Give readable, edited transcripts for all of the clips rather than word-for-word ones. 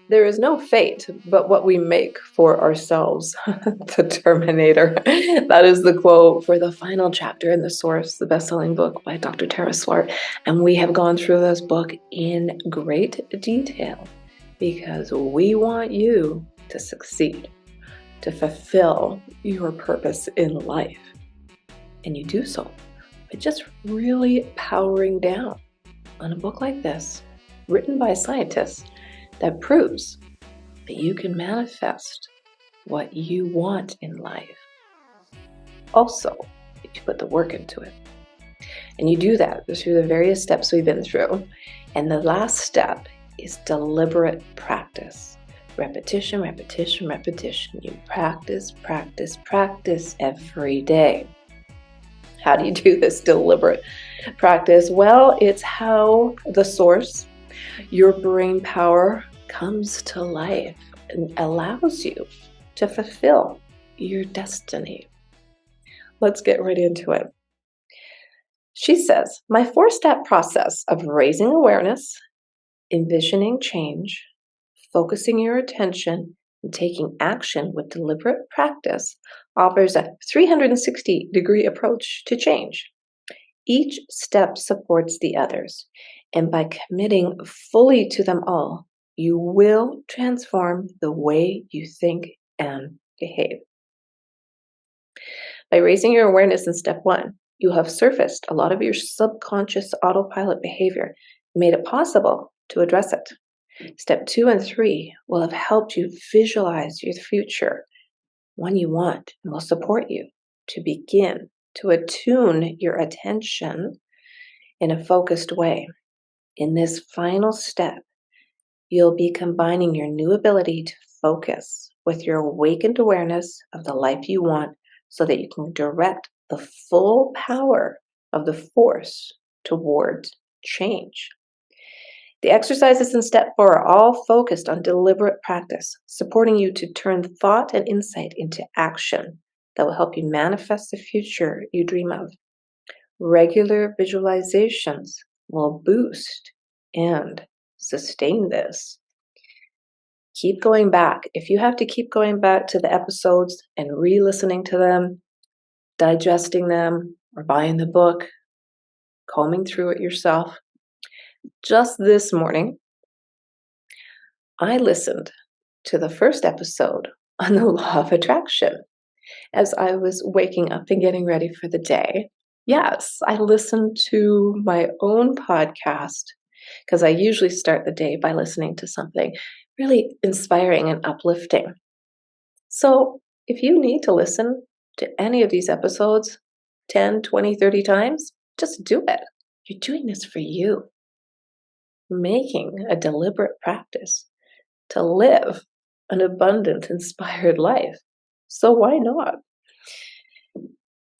There is no fate but what we make for ourselves. The Terminator. That is the quote for the final chapter in The Source, the best-selling book by Dr. Tara Swart. And we have gone through this book in great detail because we want you to succeed, to fulfill your purpose in life. And you do so by just really powering down on a book like this, written by scientists, that proves that you can manifest what you want in life. Also, if you put the work into it. And you do that through the various steps we've been through. And the last step is deliberate practice. Repetition, repetition, repetition. You practice, practice, practice every day. How do you do this deliberate practice? Well, it's how the source, your brain power, comes to life and allows you to fulfill your destiny. Let's get right into it. She says, my 4-step process of raising awareness, envisioning change, focusing your attention, and taking action with deliberate practice offers a 360-degree approach to change. Each step supports the others, and by committing fully to them all, you will transform the way you think and behave. By raising your awareness in step 1, you have surfaced a lot of your subconscious autopilot behavior, made it possible to address it. Step 2 and 3 will have helped you visualize your future, one you want, and will support you to begin to attune your attention in a focused way. In this final step, you'll be combining your new ability to focus with your awakened awareness of the life you want so that you can direct the full power of the force towards change. The exercises in step 4 are all focused on deliberate practice, supporting you to turn thought and insight into action that will help you manifest the future you dream of. Regular visualizations will boost and sustain this. Keep going back. If you have to keep going back to the episodes and re-listening to them, digesting them, or buying the book, combing through it yourself, just this morning, I listened to the first episode on the law of attraction as I was waking up and getting ready for the day. Yes, I listened to my own podcast because I usually start the day by listening to something really inspiring and uplifting. So if you need to listen to any of these episodes 10, 20, 30 times, just do it. You're doing this for you. Making a deliberate practice to live an abundant, inspired life. So why not?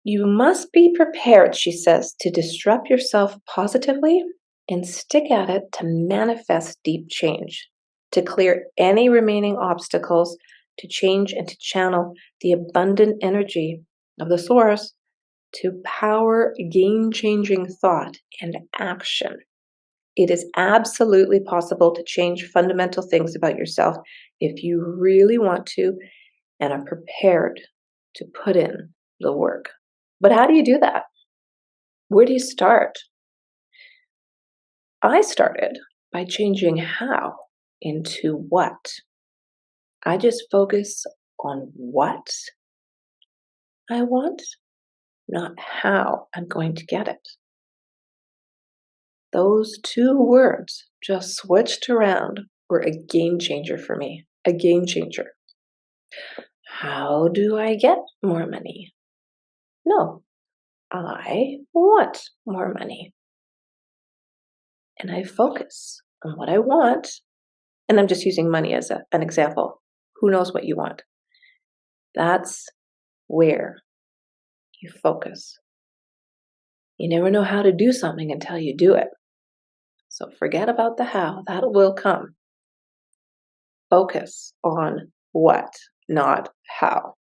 You must be prepared, she says, to disrupt yourself positively and stick at it to manifest deep change, to clear any remaining obstacles, to change and to channel the abundant energy of the source to power game-changing thought and action. It is absolutely possible to change fundamental things about yourself if you really want to and are prepared to put in the work. But how do you do that? Where do you start? I started by changing how into what. I just focus on what I want, not how I'm going to get it. Those 2 words just switched around were a game changer for me, a game changer. How do I get more money? No, I want more money. And I focus on what I want, and I'm just using money as an example. Who knows what you want? That's where you focus. You never know how to do something until you do it. So forget about the how. That will come. Focus on what, not how.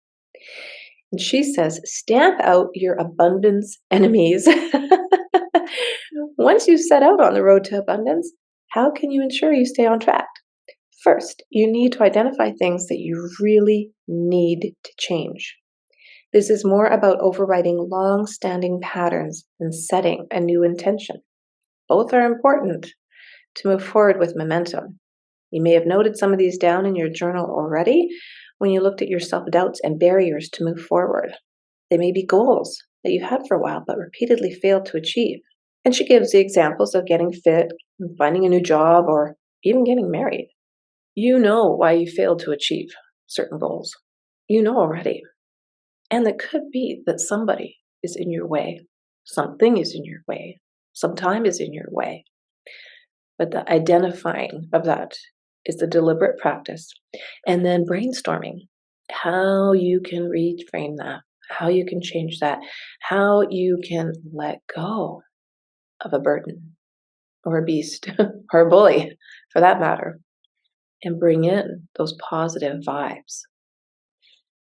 And she says, stamp out your abundance enemies. Once you set out on the road to abundance, how can you ensure you stay on track? First, you need to identify things that you really need to change. This is more about overriding long-standing patterns than setting a new intention. Both are important to move forward with momentum. You may have noted some of these down in your journal already when you looked at your self-doubts and barriers to move forward. They may be goals that you've had for a while but repeatedly failed to achieve. And she gives the examples of getting fit, finding a new job, or even getting married. You know why you failed to achieve certain goals. You know already. And it could be that somebody is in your way, something is in your way, some time is in your way. But the identifying of that is the deliberate practice. And then brainstorming how you can reframe that, how you can change that, how you can let go of a burden or a beast or a bully for that matter, and bring in those positive vibes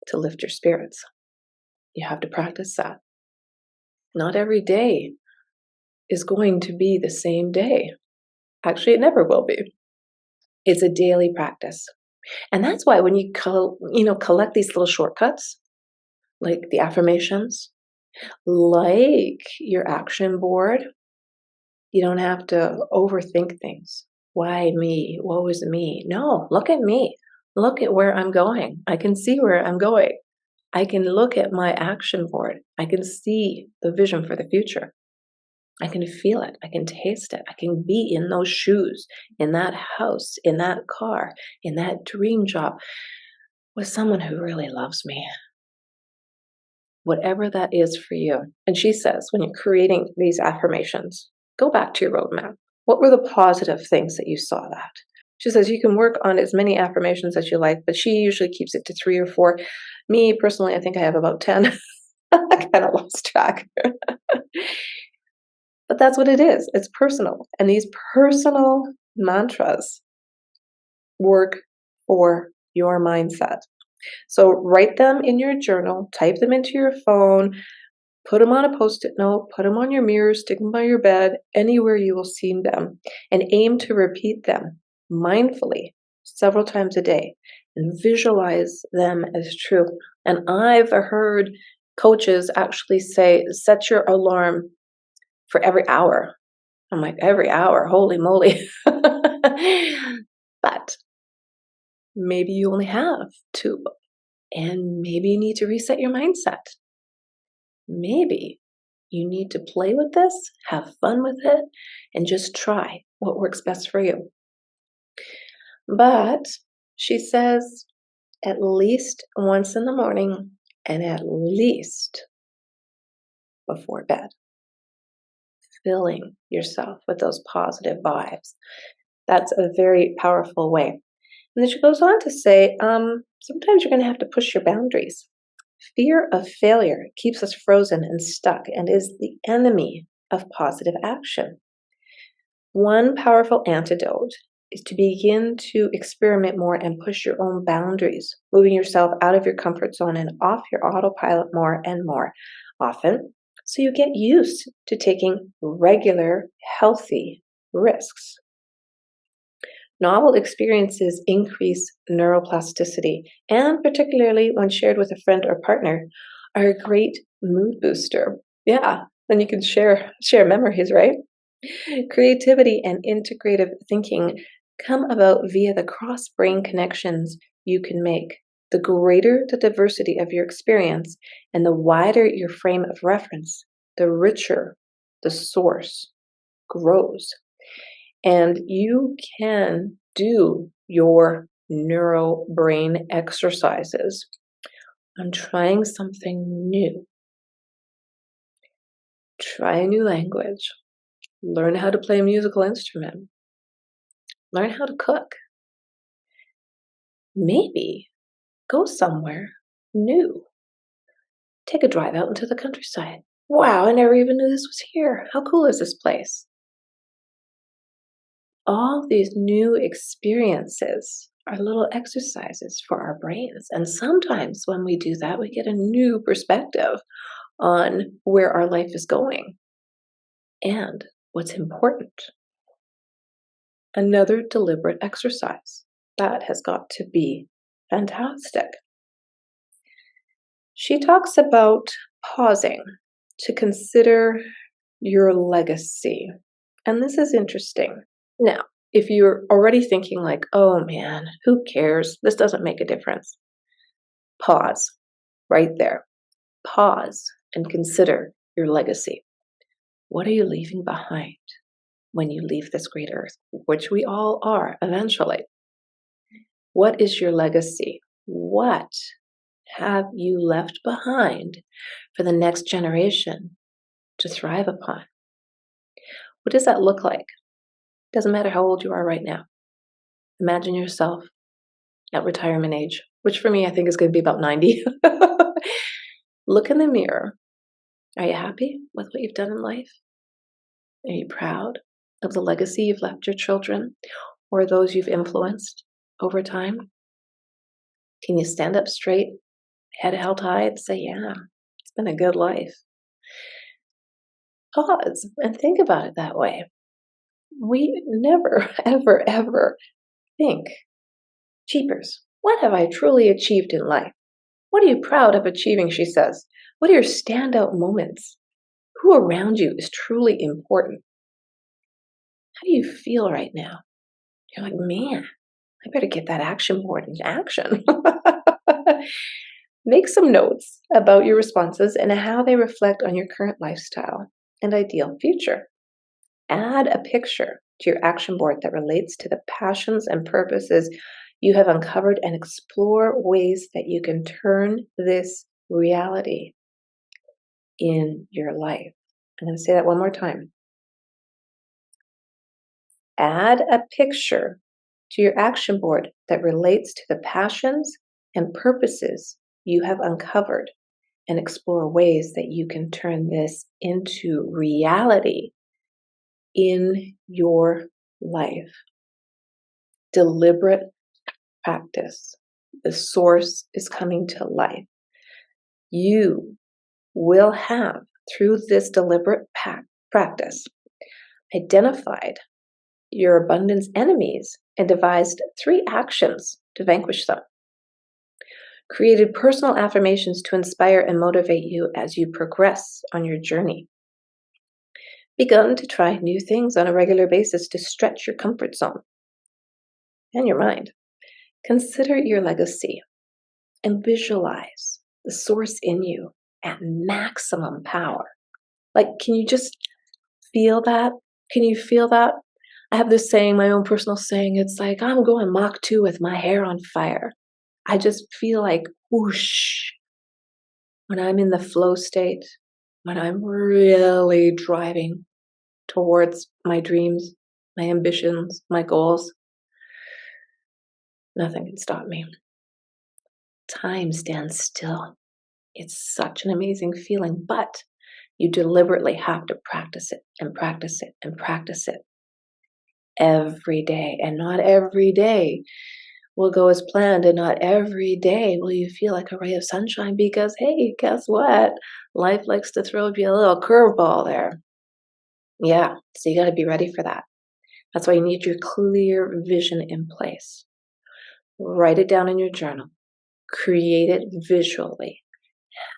to lift your spirits. You have to practice that. Not every day is going to be the same day. Actually, it never will be. It's a daily practice. And that's why when you collect these little shortcuts, like the affirmations, like your action board, you don't have to overthink things. Why me? Woe is me? No, look at me. Look at where I'm going. I can see where I'm going. I can look at my action board. I can see the vision for the future. I can feel it. I can taste it. I can be in those shoes, in that house, in that car, in that dream job with someone who really loves me. Whatever that is for you. And she says, when you're creating these affirmations, go back to your roadmap. What were the positive things that you saw that? She says you can work on as many affirmations as you like, but she usually keeps it to 3 or 4. Me, personally, I think I have about 10. I kind of lost track. But that's what it is. It's personal. And these personal mantras work for your mindset. So write them in your journal, type them into your phone, put them on a Post-it note, put them on your mirror, stick them by your bed, anywhere you will see them, and aim to repeat them mindfully several times a day and visualize them as true. And I've heard coaches actually say, set your alarm for every hour. I'm like, every hour, holy moly. But maybe you only have 2, and maybe you need to reset your mindset. Maybe you need to play with this, have fun with it, and just try what works best for you. But she says at least once in the morning and at least before bed, filling yourself with those positive vibes. That's a very powerful way. And then she goes on to say, sometimes you're going to have to push your boundaries. Fear of failure keeps us frozen and stuck and is the enemy of positive action. One powerful antidote is to begin to experiment more and push your own boundaries, moving yourself out of your comfort zone and off your autopilot more and more often, so you get used to taking regular, healthy risks. Novel experiences increase neuroplasticity, and particularly when shared with a friend or partner, are a great mood booster. Yeah, then you can share memories, right? Creativity and integrative thinking come about via the cross-brain connections you can make. The greater the diversity of your experience and the wider your frame of reference, the richer the source grows. And you can do your neuro brain exercises on trying something new. Try a new language. Learn how to play a musical instrument. Learn how to cook. Maybe go somewhere new. Take a drive out into the countryside. Wow, I never even knew this was here. How cool is this place? All these new experiences are little exercises for our brains. And sometimes when we do that, we get a new perspective on where our life is going and what's important. Another deliberate exercise. That has got to be fantastic. She talks about pausing to consider your legacy. And this is interesting. Now, if you're already thinking like, oh man, who cares? This doesn't make a difference. Pause right there. Pause and consider your legacy. What are you leaving behind when you leave this great earth, which we all are eventually? What is your legacy? What have you left behind for the next generation to thrive upon? What does that look like? Doesn't matter how old you are right now. Imagine yourself at retirement age, which for me I think is going to be about 90. Look in the mirror. Are you happy with what you've done in life? Are you proud of the legacy you've left your children or those you've influenced over time? Can you stand up straight, head held high, and say, yeah, it's been a good life? Pause and think about it that way. We never, ever, ever think, jeepers, what have I truly achieved in life? What are you proud of achieving, she says? What are your standout moments? Who around you is truly important? How do you feel right now? You're like, man, I better get that action board in action. Make some notes about your responses and how they reflect on your current lifestyle and ideal future. Add a picture to your action board that relates to the passions and purposes you have uncovered and explore ways that you can turn this reality in your life. I'm going to say that one more time. Add a picture to your action board that relates to the passions and purposes you have uncovered and explore ways that you can turn this into reality in your life. Deliberate practice. The source is coming to life. You will have, through this deliberate practice, identified your abundance enemies and devised 3 actions to vanquish them. Created personal affirmations to inspire and motivate you as you progress on your journey. Begun to try new things on a regular basis to stretch your comfort zone and your mind. Consider your legacy and visualize the source in you at maximum power. Like, can you just feel that? Can you feel that? I have this saying, my own personal saying, it's like, I'm going Mach 2 with my hair on fire. I just feel like whoosh when I'm in the flow state, when I'm really driving towards my dreams, my ambitions, my goals. Nothing can stop me. Time stands still. It's such an amazing feeling, but you deliberately have to practice it and practice it and practice it every day. And not every day will go as planned, and not every day will you feel like a ray of sunshine because, hey, guess what? Life likes to throw you a little curveball there. Yeah, so you got to be ready for that. That's why you need your clear vision in place. Write it down in your journal. Create it visually.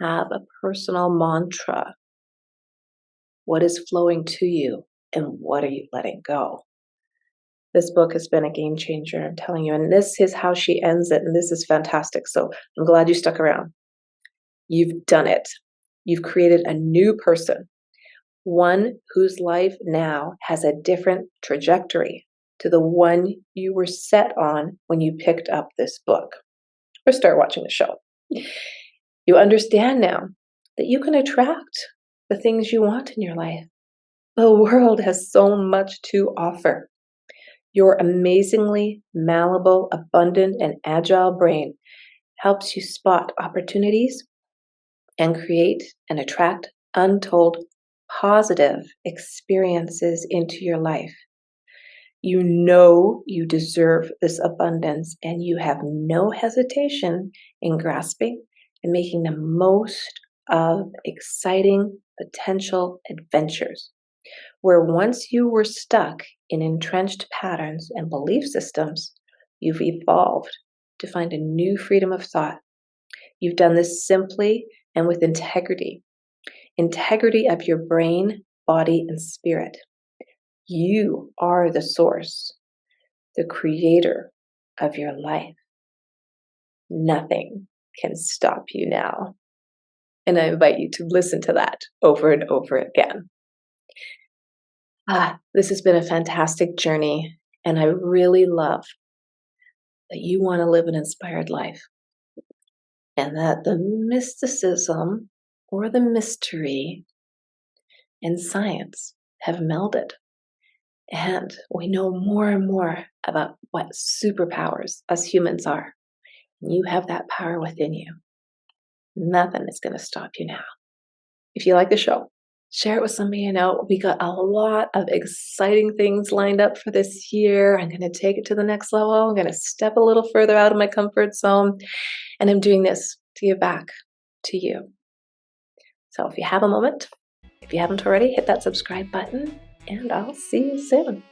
Have a personal mantra. What is flowing to you and what are you letting go? This book has been a game changer, I'm telling you, and this is how she ends it, and this is fantastic. So I'm glad you stuck around. You've done it. You've created a new person, one whose life now has a different trajectory to the one you were set on when you picked up this book or start watching the show. You understand now that you can attract the things you want in your life. The world has so much to offer. Your amazingly malleable, abundant, and agile brain helps you spot opportunities and create and attract untold positive experiences into your life. You know you deserve this abundance, and you have no hesitation in grasping and making the most of exciting potential adventures. Where once you were stuck in entrenched patterns and belief systems, You've evolved to find a new freedom of thought. You've done this simply and with integrity. Integrity of your brain, body, and spirit. You are the source, the creator of your life. Nothing can stop you now. And I invite you to listen to that over and over again. This has been a fantastic journey, and I really love that you want to live an inspired life, and that the mysticism or the mystery and science have melded. And we know more and more about what superpowers us humans are. You have that power within you. Nothing is going to stop you now. If you like the show, share it with somebody you know. We got a lot of exciting things lined up for this year. I'm going to take it to the next level. I'm going to step a little further out of my comfort zone. And I'm doing this to give back to you. So if you have a moment, if you haven't already, hit that subscribe button, and I'll see you soon.